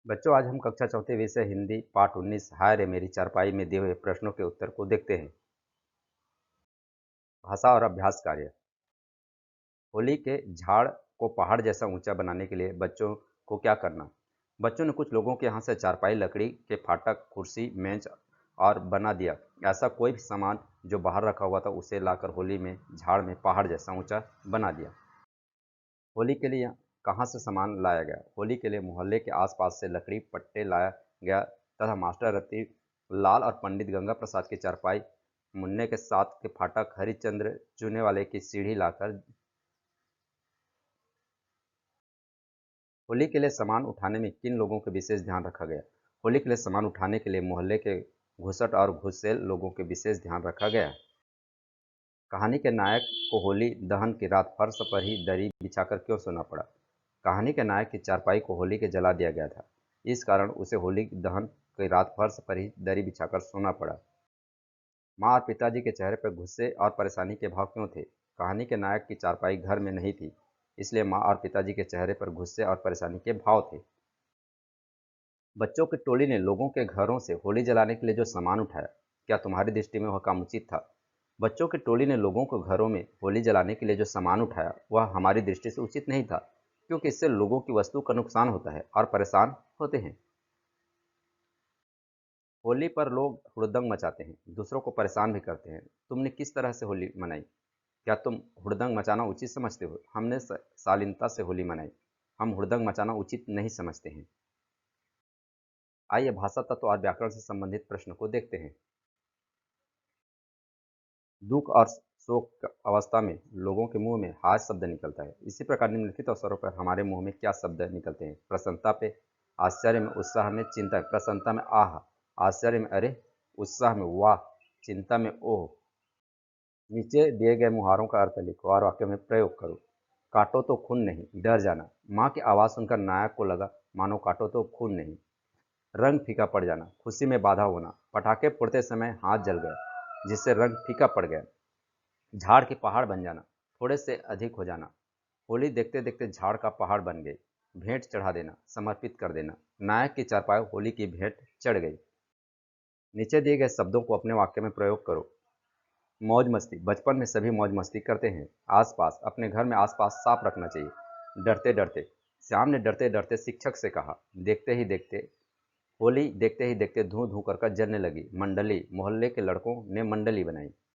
बच्चों, आज हम कक्षा चौथी विषय हिंदी पाठ 19 हाय रे मेरी चारपाई में दिए हुए प्रश्नों के उत्तर को देखते हैं। भाषा और अभ्यास कार्य। होली के झाड़ को पहाड़ जैसा ऊंचा बनाने के लिए बच्चों को क्या करना? बच्चों ने कुछ लोगों के यहाँ से चारपाई, लकड़ी के फाटक, कुर्सी, मेज और बना दिया। ऐसा कोई भी सामान जो बाहर रखा हुआ था उसे लाकर होली में झाड़ में पहाड़ जैसा ऊंचा बना दिया। होली के लिए कहाँ से सामान लाया गया? होली के लिए मोहल्ले के आसपास से लकड़ी पट्टे लाया गया तथा मास्टर रति लाल और पंडित गंगा प्रसाद की चारपाई, मुन्ने के साथ के फाटक, हरिश्चंद्र चूने वाले की सीढ़ी लाकर। होली के लिए सामान उठाने में किन लोगों का विशेष ध्यान रखा गया? होली के लिए सामान उठाने के लिए मोहल्ले के घुसट और घुसेल लोगों के विशेष ध्यान रखा गया। कहानी के नायक को होली दहन की रात फर्श पर ही दरी बिछाकर क्यों सोना पड़ा? कहानी के नायक की चारपाई को होली के जला दिया गया था। इस कारण उसे होली दहन की रात फर्श पर ही दरी बिछाकर सोना पड़ा। माँ और पिताजी के चेहरे पर गुस्से और परेशानी के भाव क्यों थे? कहानी के नायक की चारपाई घर में नहीं थी, इसलिए माँ और पिताजी के चेहरे पर गुस्से और परेशानी के भाव थे। बच्चों की टोली ने लोगों के घरों से होली जलाने के लिए जो सामान उठाया, क्या तुम्हारी दृष्टि में वह काम उचित था? बच्चों की टोली ने लोगों के घरों में होली जलाने के लिए जो सामान उठाया वह हमारी दृष्टि से उचित नहीं था, क्योंकि इससे लोगों की वस्तु का नुकसान होता है और परेशान होते हैं। होली पर लोग हुड़दंग मचाते हैं, दूसरों को परेशान भी करते हैं। तुमने किस तरह से होली मनाई? क्या तुम हुड़दंग मचाना उचित समझते हो? हमने शालीनता से होली मनाई। हम हुड़दंग मचाना उचित नहीं समझते हैं। आइए भाषा तत्व और व्याकरण से संबंधित प्रश्न को देखते हैं। दुख और शोक अवस्था में लोगों के मुंह में हाय शब्द निकलता है। इसी प्रकार निम्नलिखित अवसरों पर हमारे मुंह में क्या शब्द निकलते हैं? प्रसन्नता पे, आश्चर्य में, उत्साह में, चिंता में। प्रसन्नता में आह, आश्चर्य में अरे, उत्साह में वाह, चिंता में ओह। नीचे दिए गए मुहावरों का अर्थ लिखो और वाक्य में प्रयोग करो। काटो तो खून नहीं, डर जाना। माँ की आवाज़ सुनकर नायक को लगा मानो काटो तो खून नहीं। रंग फीका पड़ जाना, खुशी में बाधा होना। पटाखे फोड़ते समय हाथ जल गया जिससे रंग फीका पड़ गया। झाड़ के पहाड़ बन जाना, थोड़े से अधिक हो जाना। होली देखते देखते झाड़ का पहाड़ बन गई। भेंट चढ़ा देना, समर्पित कर देना। नायक की चारपाई होली की भेंट चढ़ गई। नीचे दिए गए शब्दों को अपने वाक्य में प्रयोग करो। मौज मस्ती, बचपन में सभी मौज मस्ती करते हैं। आसपास, अपने घर में आसपास साफ रखना चाहिए। डरते डरते, श्याम ने डरते डरते शिक्षक से कहा। देखते ही देखते, होली देखते ही देखते धू धू कर जलने लगी। मंडली, मोहल्ले के लड़कों ने मंडली बनाई।